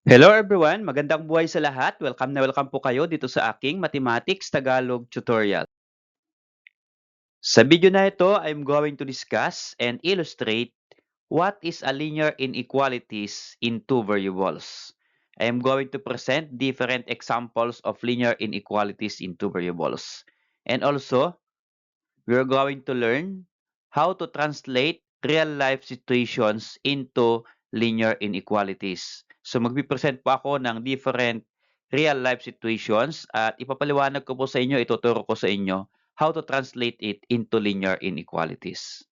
Hello everyone! Magandang buhay sa lahat. Welcome na welcome po kayo dito sa aking Mathematics Tagalog tutorial. Sa video na ito, I'm going to discuss and illustrate what is a linear inequalities in two variables. I am going to present different examples of linear inequalities in two variables. And also, we are going to learn how to translate real-life situations into linear inequalities. So magpipresent po ako ng different real-life situations at ipapaliwanag ko po sa inyo, ituturo ko sa inyo how to translate it into linear inequalities.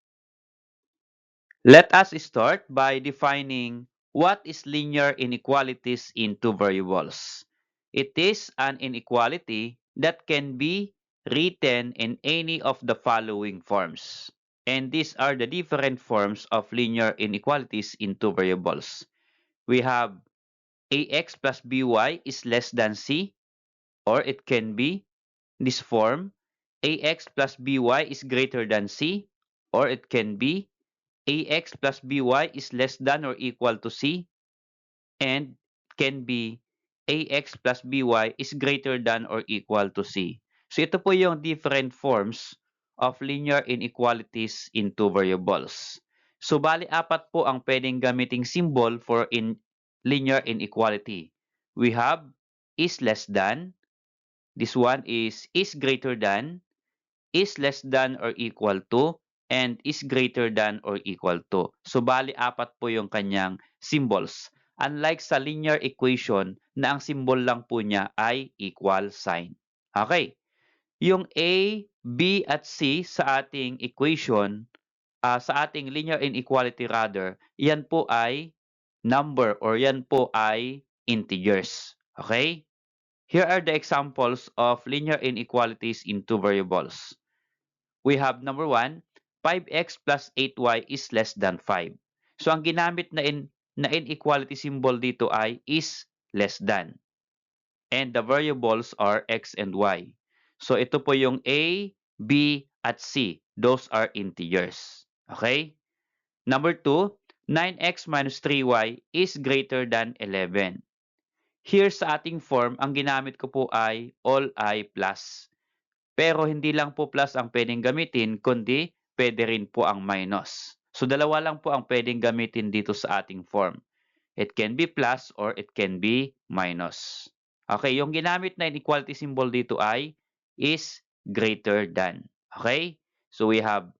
Let us start by defining what is linear inequalities in two variables. It is an inequality that can be written in any of the following forms. And these are the different forms of linear inequalities in two variables. We have ax plus by is less than c, or it can be this form, ax plus by is greater than c, or it can be ax plus by is less than or equal to c, and can be ax plus by is greater than or equal to c. So ito po yung different forms of linear inequalities in two variables. So bali apat po ang pwedeng gamiting symbol for linear inequality. We have is less than, this one is greater than, is less than or equal to, and is greater than or equal to. So, bali apat po yung kanyang symbols. Unlike sa linear equation na ang symbol lang po niya ay equal sign. Okay. Yung A, B, at C sa ating equation, sa ating linear inequality rather, yan po ay number or yan po ay integers. Okay? Here are the examples of linear inequalities in two variables. We have number 1, 5x plus 8y is less than 5. So ang ginamit na inequality symbol dito ay is less than. And the variables are x and y. So ito po yung a, b, at c. Those are integers. Okay? Number 2, 9x minus 3y is greater than 11. Here sa ating form, ang ginamit ko po ay all I plus. Pero hindi lang po plus ang pwedeng gamitin, kundi pwede rin po ang minus. So dalawa lang po ang pwedeng gamitin dito sa ating form. It can be plus or it can be minus. Okay, yung ginamit na inequality symbol dito ay is greater than. Okay? So we have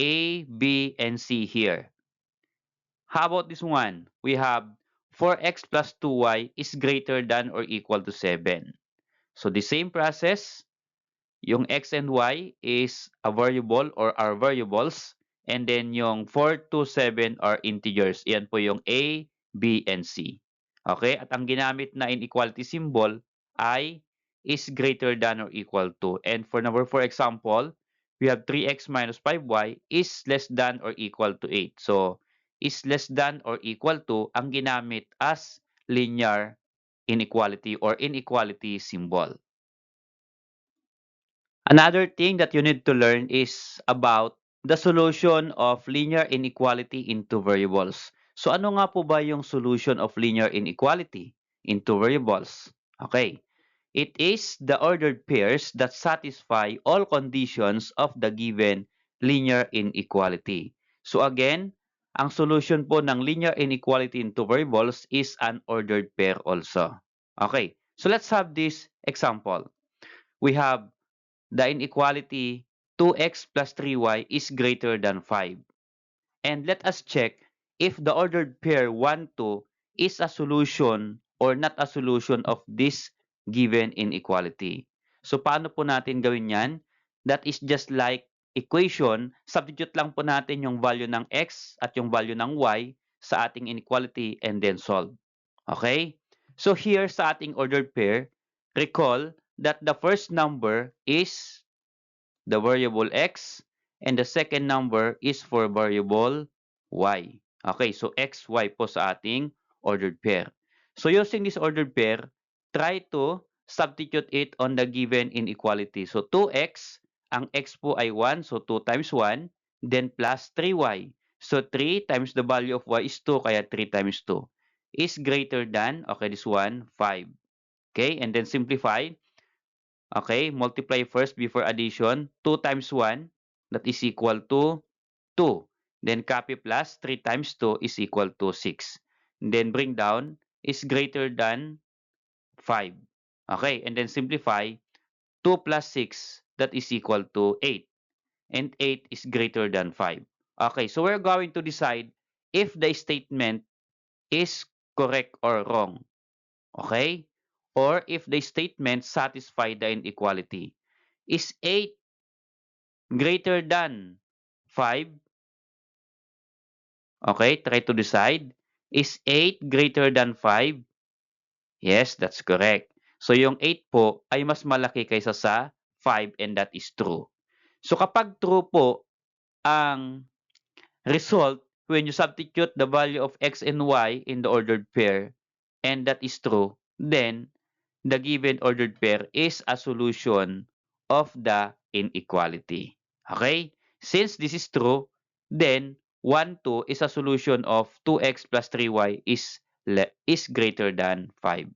A, B, and C here. How about this one? We have 4x plus 2y is greater than or equal to 7. So the same process, yung x and y is a variable or are variables. And then yung 4 to 7 are integers. Yan po yung A, B, and C. Okay? At ang ginamit na inequality symbol ay is greater than or equal to. And for number 4 example, we have 3x minus 5y is less than or equal to 8. So, is less than or equal to ang ginamit as linear inequality or inequality symbol. Another thing that you need to learn is about the solution of linear inequality in two variables. So ano nga po ba yung solution of linear inequality in two variables? Okay. It is the ordered pairs that satisfy all conditions of the given linear inequality. So again, ang solution po ng linear inequality in two variables is an ordered pair also. Okay. So let's have this example. We have the inequality 2x plus 3y is greater than 5. And let us check if the ordered pair 1, 2 is a solution or not a solution of this given inequality. So paano po natin gawin yan? That is just like equation, substitute lang po natin yung value ng x at yung value ng y sa ating inequality and then solve. Okay? So here sa ating ordered pair, recall that the first number is the variable x and the second number is for variable y. Okay, so x, y po sa ating ordered pair. So using this ordered pair, try to substitute it on the given inequality. So 2x, ang x po ay 1, so 2 times 1, then plus 3y. So 3 times the value of y is 2, kaya 3 times 2. is greater than, okay, this one, 5. Okay, and then simplify. Okay, multiply first before addition. 2 times 1, that is equal to 2. Then copy plus 3 times 2 is equal to 6. Then bring down is greater than 5. Okay, and then simplify. 2 plus 6, that is equal to 8. And 8 is greater than 5. Okay, so we're going to decide if the statement is correct or wrong. Okay? Or if the statement satisfy the inequality. Is 8 greater than 5? Okay, try to decide. Is 8 greater than 5? Yes, that's correct. So yung 8 po ay mas malaki kaysa sa 5 and that is true. So kapag true po ang result when you substitute the value of x and y in the ordered pair and that is true, then the given ordered pair is a solution of the inequality. Okay? Since this is true, then 1, 2 is a solution of 2x plus 3y is greater than 5.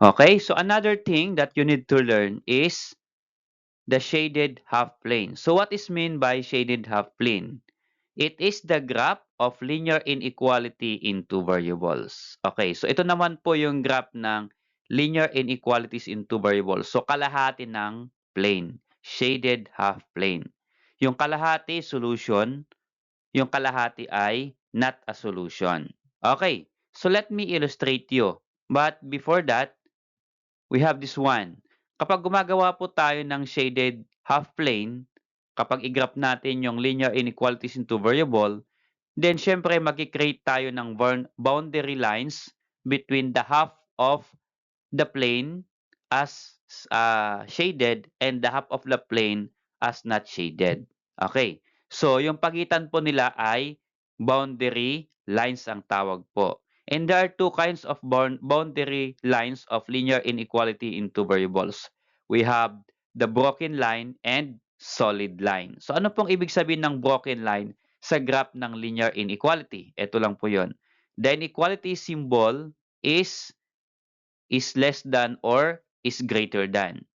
Okay? So another thing that you need to learn is the shaded half plane. So what is mean by shaded half plane? It is the graph of linear inequality in two variables. Okay, so ito naman po yung graph ng linear inequalities in two variables. So kalahati ng plane, shaded half plane. Yung kalahati solution, yung kalahati ay not a solution. Okay, so let me illustrate you. But before that, we have this one. Kapag gumagawa po tayo ng shaded half plane, kapag i-graph natin yung linear inequalities into variable, then syempre mag-create tayo ng boundary lines between the half of the plane as shaded and the half of the plane as not shaded. Okay. So, yung pagitan po nila ay boundary lines ang tawag po. And there are two kinds of boundary lines of linear inequality in two variables. We have the broken line and solid line. So, ano pong ibig sabihin ng broken line sa graph ng linear inequality? Ito lang po yon. The inequality symbol is less than or is greater than.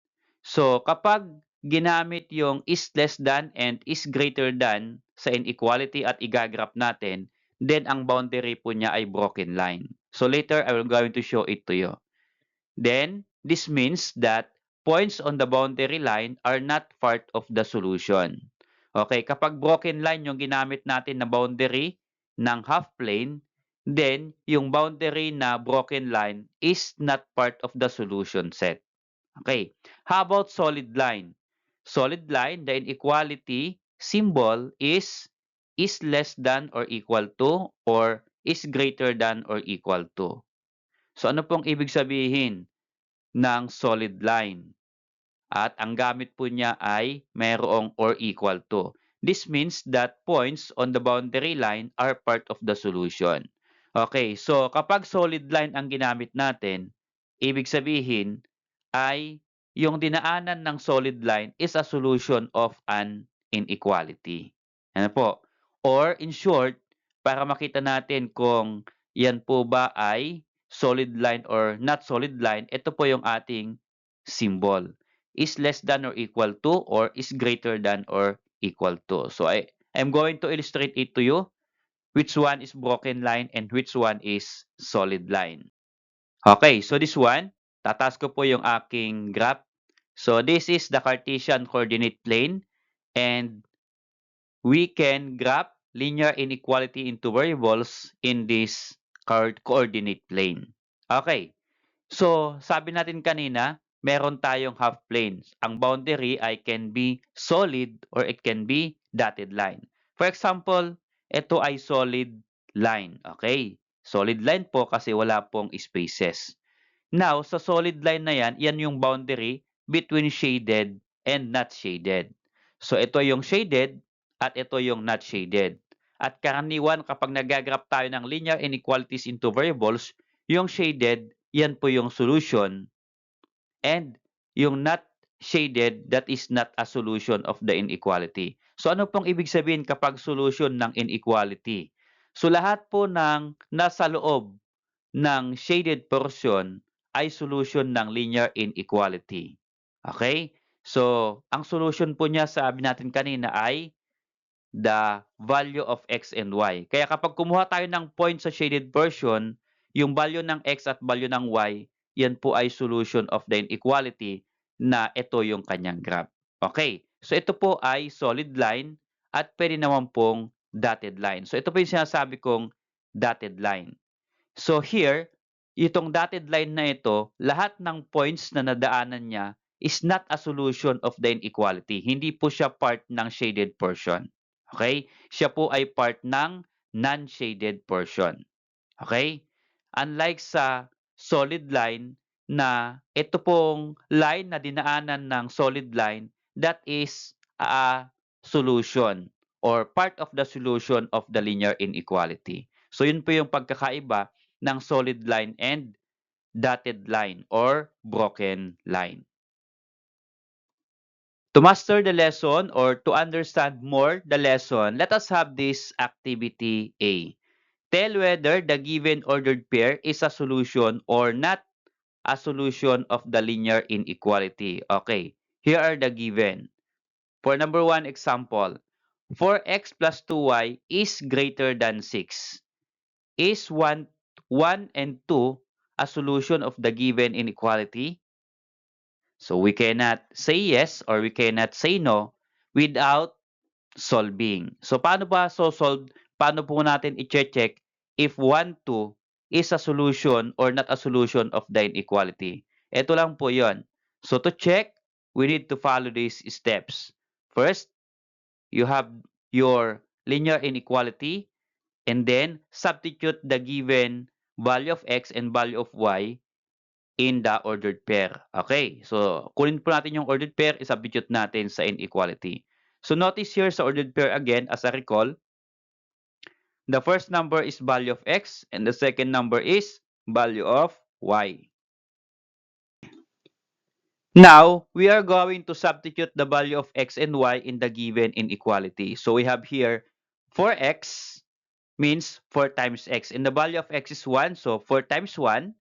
So, kapag ginamit yung is less than and is greater than sa inequality at igagraph natin, then ang boundary po niya ay broken line. So, later I will going to show it to you. Then, this means that points on the boundary line are not part of the solution. Okay, kapag broken line yung ginamit natin na boundary ng half plane, then yung boundary na broken line is not part of the solution set. Okay, how about solid line? Solid line, the inequality symbol is less than or equal to or is greater than or equal to. So ano pong ibig sabihin ng solid line? At ang gamit po niya ay mayroong or equal to. This means that points on the boundary line are part of the solution. Okay, so kapag solid line ang ginamit natin, ibig sabihin ay yung dinaanan ng solid line is a solution of an inequality. Ano po? Or in short, para makita natin kung yan po ba ay solid line or not solid line, ito po yung ating symbol. Is less than or equal to or is greater than or equal to. So I'm going to illustrate it to you. Which one is broken line and which one is solid line. Okay, so this one, tataas ko po yung aking graph. So this is the Cartesian coordinate plane and we can graph linear inequality into variables in this coordinate plane. Okay, so sabi natin kanina, meron tayong half planes. Ang boundary ay can be solid or it can be dotted line. For example, ito ay solid line. Okay, solid line po kasi wala pong spaces. Now, sa solid line na yan, yan yung boundary between shaded and not shaded. So, ito yung shaded at ito yung not shaded. At karaniwan kapag nagagraph tayo ng linear inequalities into variables, yung shaded, yan po yung solution. And yung not shaded, that is not a solution of the inequality. So, ano pong ibig sabihin kapag solution ng inequality? So, lahat po ng nasa loob ng shaded portion ay solution ng linear inequality. Okay? So, ang solution po niya, sabi natin kanina, ay the value of x and y. Kaya kapag kumuha tayo ng point sa shaded portion, yung value ng x at value ng y, yan po ay solution of the inequality na ito yung kanyang graph. Okay, so ito po ay solid line at pwede naman pong dotted line. So ito po yung sinasabi kong dotted line. So here, itong dotted line na ito, lahat ng points na nadaanan niya is not a solution of the inequality. Hindi po siya part ng shaded portion. Okay? Siya po ay part ng non-shaded portion. Okay? Unlike sa solid line na ito pong line na dinaanan ng solid line, that is a solution or part of the solution of the linear inequality. So yun po yung pagkakaiba ng solid line and dotted line or broken line. To master the lesson or to understand more the lesson, let us have this activity A. Tell whether the given ordered pair is a solution or not a solution of the linear inequality. Okay, here are the given. For number 1 example, 4x plus 2y is greater than 6. Is 1 and 2 a solution of the given inequality? So we cannot say yes or we cannot say no without solving. So paano ba solve? Paano po natin i-check if 1, 2 is a solution or not a solution of the inequality? Ito lang po yon. So to check, we need to follow these steps. First, you have your linear inequality and then substitute the given value of x and value of y in the ordered pair. Okay, so kunin po natin yung ordered pair, isubstitute natin sa inequality. So notice here sa ordered pair again, as a recall, the first number is value of x and the second number is value of y. Now, we are going to substitute the value of x and y in the given inequality. So we have here 4x means 4 times x. And the value of x is 1, so 4 times 1.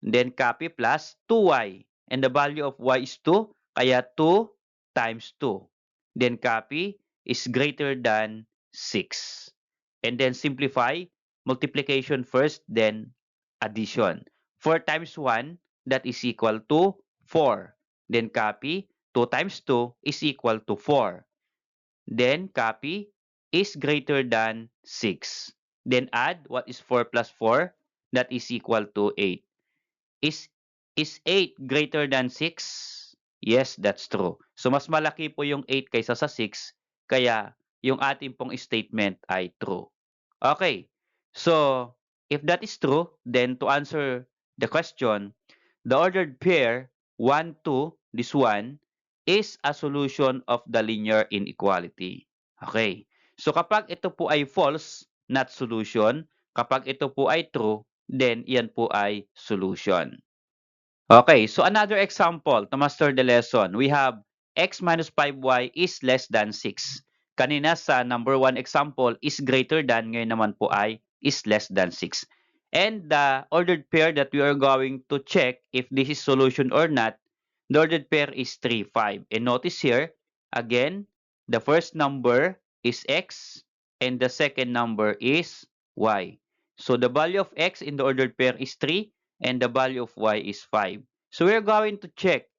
Then copy plus 2y. And the value of y is 2, kaya 2 times 2. Then copy is greater than 6. And then simplify, multiplication first, then addition. 4 times 1, that is equal to 4. Then copy, 2 times 2 is equal to 4. Then copy is greater than 6. Then add, what is 4 plus 4? That is equal to 8. Is 8 greater than 6? Yes, that's true. So mas malaki po yung 8 kaysa sa 6, kaya yung ating pong statement ay true. Okay, so if that is true, then to answer the question, the ordered pair 1, 2, this one, is a solution of the linear inequality. Okay, so kapag ito po ay false, not solution. Kapag ito po ay true, then yan po ay solution. Okay, so another example to master the lesson. We have x minus 5y is less than 6. Kanina sa number 1 example is greater than, ngayon naman po ay is less than 6. And the ordered pair that we are going to check if this is solution or not, the ordered pair is 3, 5. And notice here, again, the first number is x and the second number is y. So the value of x in the ordered pair is 3 and the value of y is 5. So we're going to check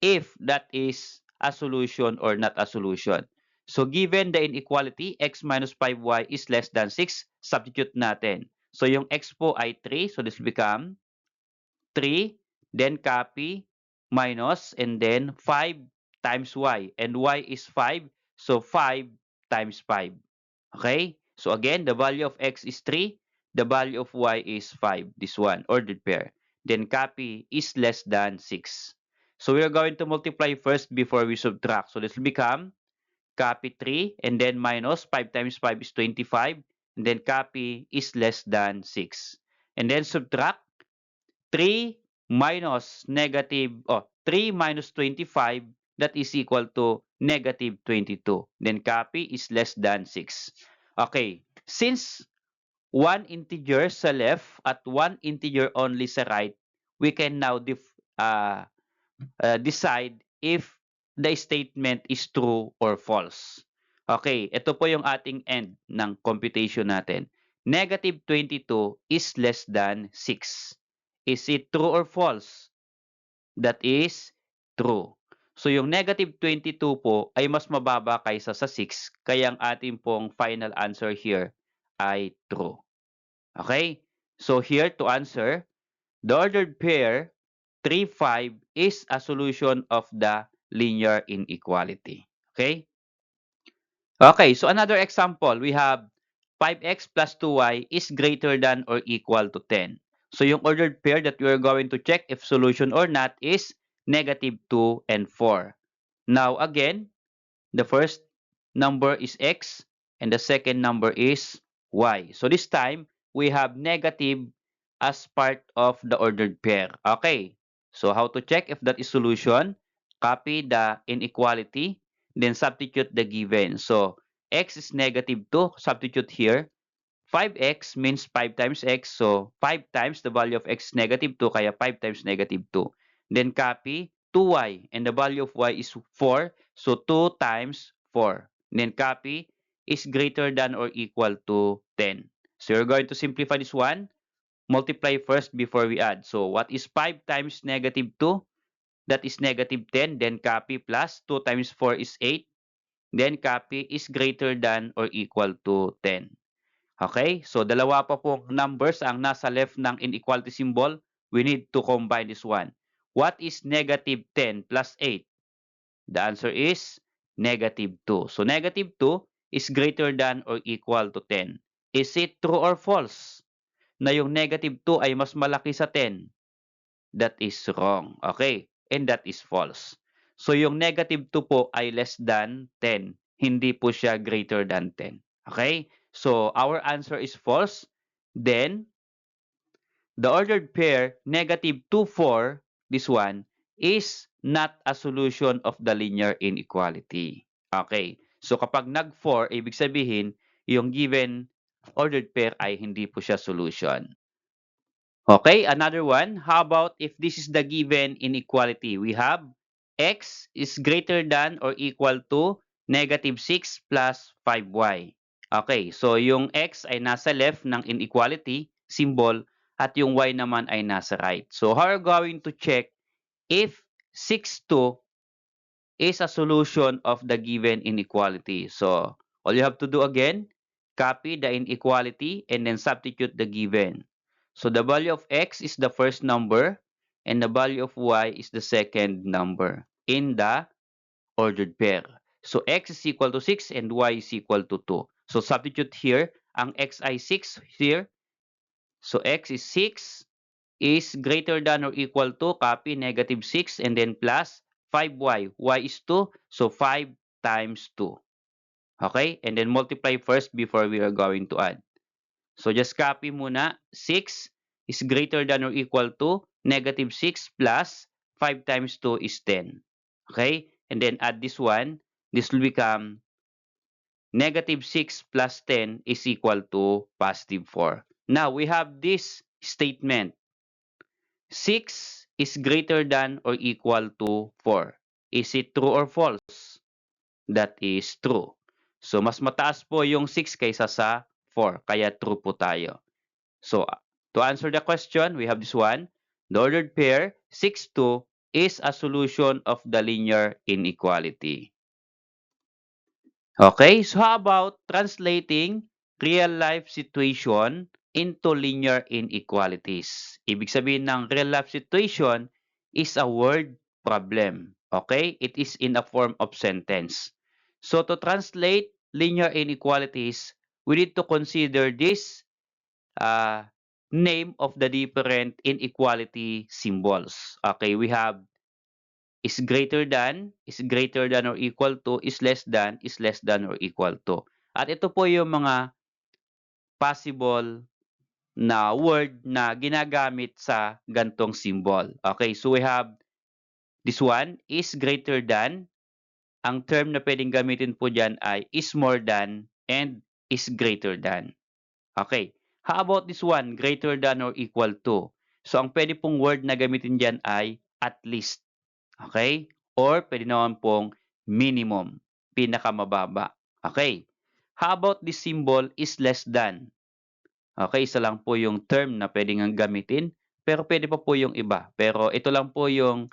if that is a solution or not a solution. So given the inequality, x minus 5y is less than 6, substitute natin. So yung x po ay 3, so this will become 3, then copy, minus, and then 5 times y. And y is 5, so 5 times 5. Okay? So again, the value of x is 3, the value of y is 5, this one, ordered pair. Then copy is less than 6. So we are going to multiply first before we subtract. So this will become copy 3 and then minus 5 times 5 is 25. And then copy is less than 6. And then subtract 3 minus negative, 3 minus 25, that is equal to negative 22. Then copy is less than 6. Okay, since one integer sa left at one integer only sa right, we can now decide if the statement is true or false. Okay, ito po yung ating end ng computation natin. Negative 22 is less than 6. Is it true or false? That is true. So yung negative 22 po ay mas mababa kaysa sa 6, kaya ang ating pong final answer here ay true. Okay? So here to answer, the ordered pair 3, 5 is a solution of the linear inequality. Okay? Okay, so another example, we have 5x plus 2y is greater than or equal to 10. So yung ordered pair that we are going to check if solution or not is negative 2 and 4. Now again, the first number is x and the second number is y. So this time, we have negative as part of the ordered pair. Okay, so how to check if that is solution? Copy the inequality, then substitute the given. So x is negative 2, substitute here. 5x means 5 times x, so 5 times the value of x is negative 2, kaya 5 times negative 2. Then copy 2y, and the value of y is 4, so 2 times 4. Then copy is greater than or equal to 10. So you're going to simplify this one. Multiply first before we add. So what is 5 times negative 2? That is negative 10. Then copy plus 2 times 4 is 8. Then copy is greater than or equal to 10. Okay? So dalawa pa pong numbers ang nasa left ng inequality symbol. We need to combine this one. What is negative 10 plus 8? The answer is negative 2. So negative 2 is greater than or equal to 10. Is it true or false? Na yung negative 2 ay mas malaki sa 10. That is wrong. Okay? And that is false. So yung negative 2 po ay less than 10. Hindi po siya greater than 10. Okay? So our answer is false. Then, the ordered pair negative 2, 4, this one, is not a solution of the linear inequality. Okay? So kapag nag-4, ibig sabihin, yung given ordered pair ay hindi po siya solution. Okay, another one. How about if this is the given inequality? We have x is greater than or equal to negative 6 plus 5y. Okay, so yung x ay nasa left ng inequality symbol at yung y naman ay nasa right. So how are we going to check if 6, 2 is a solution of the given inequality? So all you have to do again, copy the inequality and then substitute the given. So the value of x is the first number and the value of y is the second number in the ordered pair. So x is equal to 6 and y is equal to 2. So substitute here, ang x ay 6 here. So x is 6 is greater than or equal to, copy negative 6 and then plus 5y. Y is 2, so 5 times 2. Okay? And then multiply first before we are going to add. So just copy muna, 6 is greater than or equal to negative 6 plus 5 times 2 is 10. Okay? And then add this one. This will become negative 6 plus 10 is equal to positive 4. Now, we have this statement. 6 is greater than or equal to 4. Is it true or false? That is true. So, mas mataas po yung 6 kaysa sa 4. Kaya true po tayo. So, to answer the question, we have this one. The ordered pair, 6, 2, is a solution of the linear inequality. Okay, so how about translating real-life situation into linear inequalities? Ibig sabihin ng real-life situation is a word problem. Okay, it is in a form of sentence. So to translate linear inequalities, we need to consider this name of the different inequality symbols. Okay, we have is greater than or equal to, is less than or equal to. At ito po yung mga possible na word na ginagamit sa gantong symbol. Okay, so we have this one, is greater than. Ang term na pwedeng gamitin po dyan ay is more than and is greater than. Okay, How about this one? Greater than or equal to. So, ang pwede pong word na gamitin dyan ay at least. Okay? Or pwede naman pong minimum. Pinakamababa. Okay? How about this symbol is less than? Okay, isa lang po yung term na pwede nga gamitin. Pero pwede pa po yung iba. Pero ito lang po yung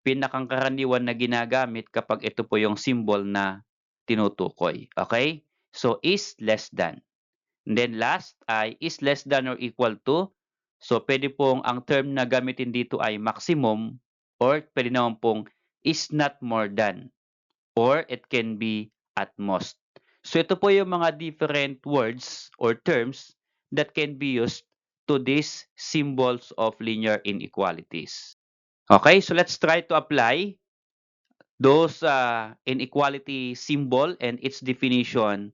pinakangkaraniwan na ginagamit kapag ito po yung symbol na tinutukoy. Okay? So, is less than. And then last ay is less than or equal to. So, pwede pong ang term na gamitin dito ay maximum or pwede naman pong is not more than or it can be at most. So, ito po yung mga different words or terms that can be used to these symbols of linear inequalities. Okay, so let's try to apply those inequality symbol and its definition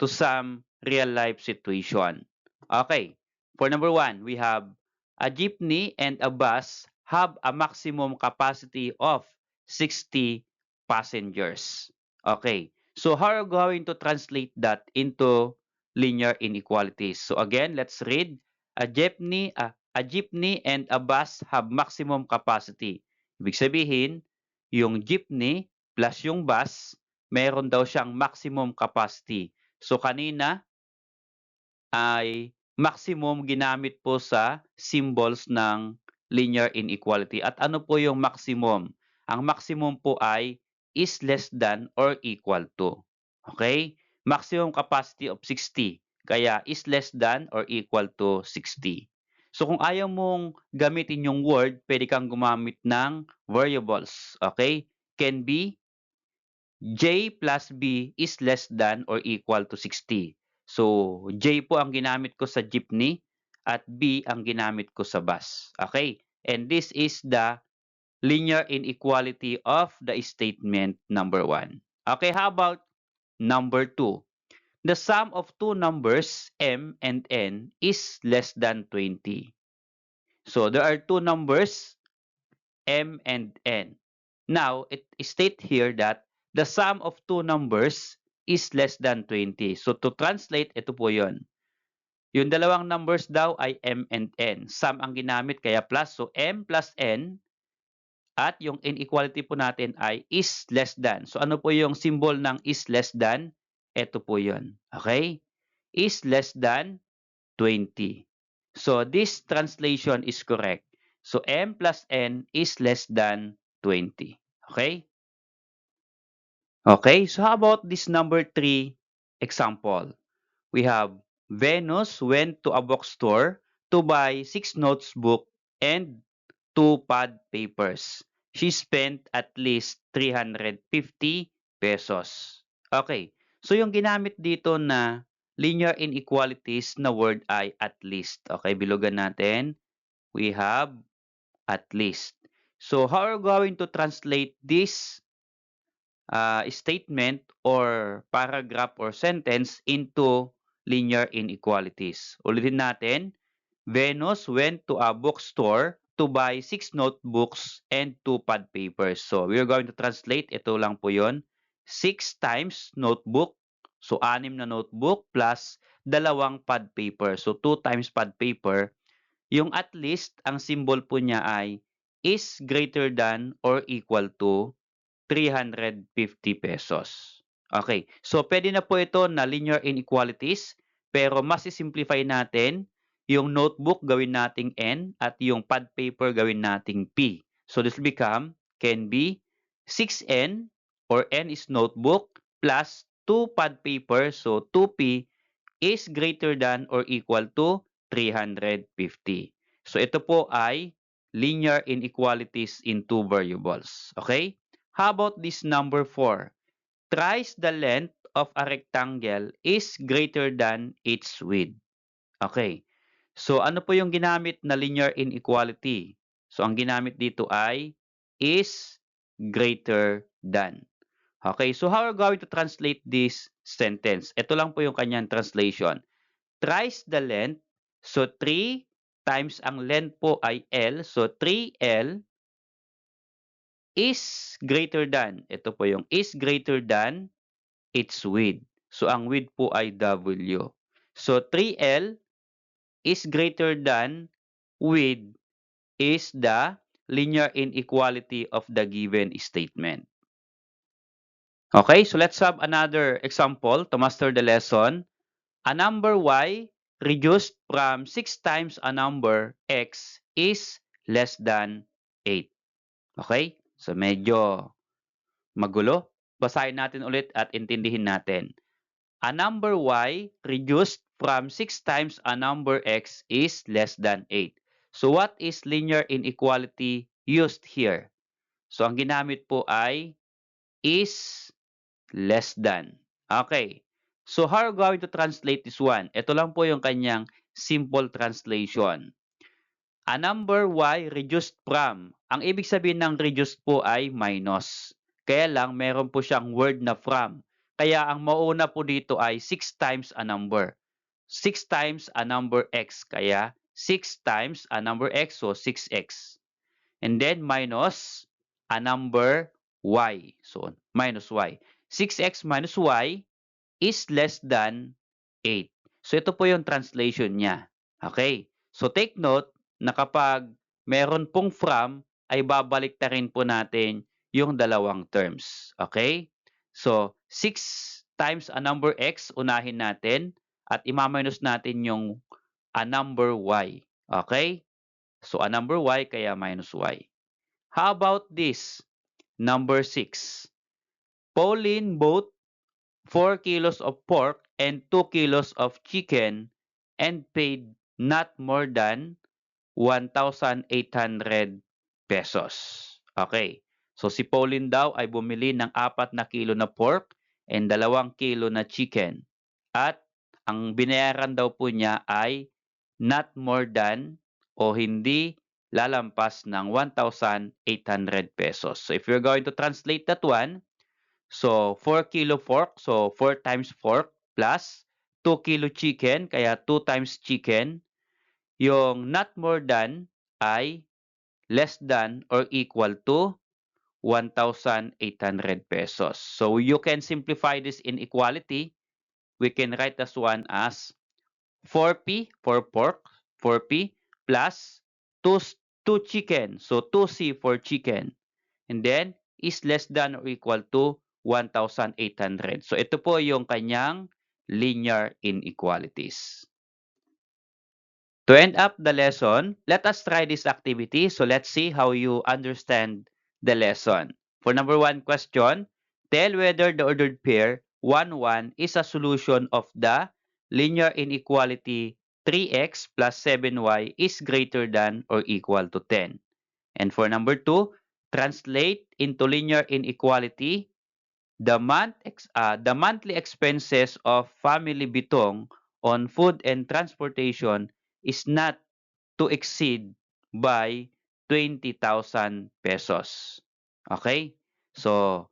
to some real-life situation. Okay, for number one, we have a jeepney and a bus have a maximum capacity of 60 passengers. Okay, so how are we going to translate that into linear inequalities? So again, let's read. A jeepney and a bus have maximum capacity. Ibig sabihin, yung jeepney plus yung bus, meron daw siyang maximum capacity. So kanina ay maximum ginamit po sa symbols ng linear inequality. At ano po yung maximum? Ang maximum po ay is less than or equal to. Okay? Maximum capacity of 60. Kaya is less than or equal to 60. So kung ayaw mong gamitin yung word, pwede kang gumamit ng variables. Okay? Can be J plus B is less than or equal to 60. So, J po ang ginamit ko sa jeepney at B ang ginamit ko sa bus. Okay? And this is the linear inequality of the statement number 1. Okay, how about number 2? The sum of two numbers M and N is less than 20. So, there are two numbers M and N. Now, it state here that the sum of two numbers is less than 20. So, to translate, ito po yun. Yung dalawang numbers daw ay M and N. Sum ang ginamit, kaya plus. So, M plus N at yung inequality po natin ay is less than. So, ano po yung symbol ng is less than? Ito po yun. Okay? Is less than 20. So, this translation is correct. So, M plus N is less than 20. Okay? Okay, so how about this number 3 example? We have Venus went to a bookstore to buy 6 notebook and 2 pad papers. She spent at least 350 pesos. Okay, so yung ginamit dito na linear inequalities na word ay at least. Okay, bilugan natin. We have at least. So how are we going to translate this statement or paragraph or sentence into linear inequalities? Ulitin natin. Venus went to a bookstore to buy 6 notebooks and 2 pad papers. So, we are going to translate. Ito lang po yun. 6 times notebook. So, 6 na notebook plus 2 pad paper. So, 2 times pad paper. Yung at least, ang symbol po niya ay is greater than or equal to 350 pesos. Okay. So, pwede na po ito na linear inequalities. Pero mas i-simplify natin, yung notebook gawin nating N at yung pad paper gawin nating P. So, this will become, can be 6N or N is notebook plus 2 pad paper. So, 2P is greater than or equal to 350. So, ito po ay linear inequalities in two variables. Okay? How about this number 4? Thrice the length of a rectangle is greater than its width. Okay. So, ano po yung ginamit na linear inequality? So, ang ginamit dito ay is greater than. Okay. So, how are we going to translate this sentence? Ito lang po yung kanyang translation. Thrice the length. So, 3 times ang length po ay L. So, 3L is greater than. Ito po yung is greater than its width. So, ang width po ay W. So, 3L is greater than with is the linear inequality of the given statement. Okay, so let's have another example to master the lesson. A number y reduced from 6 times a number x is less than 8. Okay? So medyo magulo. Basahin natin ulit at intindihin natin. A number y reduced from 6 times a number x is less than 8. So what is linear inequality used here? So ang ginamit po ay is less than. Okay. So how are we going to translate this one? Ito lang po yung kanyang simple translation. A number y reduced from. Ang ibig sabihin ng reduced po ay minus. Kaya lang meron po siyang word na from. Kaya ang mauna po dito ay 6 times a number. 6 times a number x. Kaya 6 times a number x, so 6x. And then minus a number y. So minus y. 6x minus y is less than 8. So ito po yung translation niya. Okay. So take note na kapag meron pong from, ay babalik na rin po natin yung dalawang terms. Okay? So 6 times a number x, unahin natin at imaminus natin yung a number y. Okay? So a number y kaya minus y. How about this? Number 6. Pauline bought 4 kilos of pork and 2 kilos of chicken and paid not more than 1,800 pesos. Okay. So si Pauline daw ay bumili ng 4 na kilo na pork and 2 kilo na chicken. At ang binayaran daw po niya ay not more than o hindi lalampas ng 1,800 pesos. So if you're going to translate that one, so 4 kilo pork, so 4 times pork plus 2 kilo chicken, kaya 2 times chicken. Yung not more than ay less than or equal to 1,800 pesos. So you can simplify this inequality. We can write this one as 4p for pork, 4p plus 2 chicken, so 2c for chicken. And then is less than or equal to 1,800. So ito po yung kanyang linear inequalities. To end up the lesson, let us try this activity. So let's see how you understand the lesson. For number 1 question, tell whether the ordered pair 1, 1 is a solution of the linear inequality 3x plus 7y is greater than or equal to 10. And for number 2, translate into linear inequality the monthly expenses of family Bitong on food and transportation is not to exceed by 20,000 pesos. Okay? So,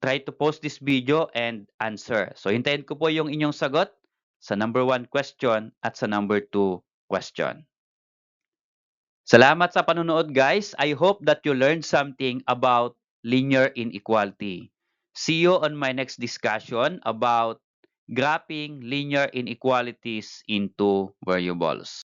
try to post this video and answer. So, hintayin ko po yung inyong sagot sa number 1 question at sa number 2 question. Salamat sa panonood guys. I hope that you learned something about linear inequality. See you on my next discussion about graphing linear inequalities into variables.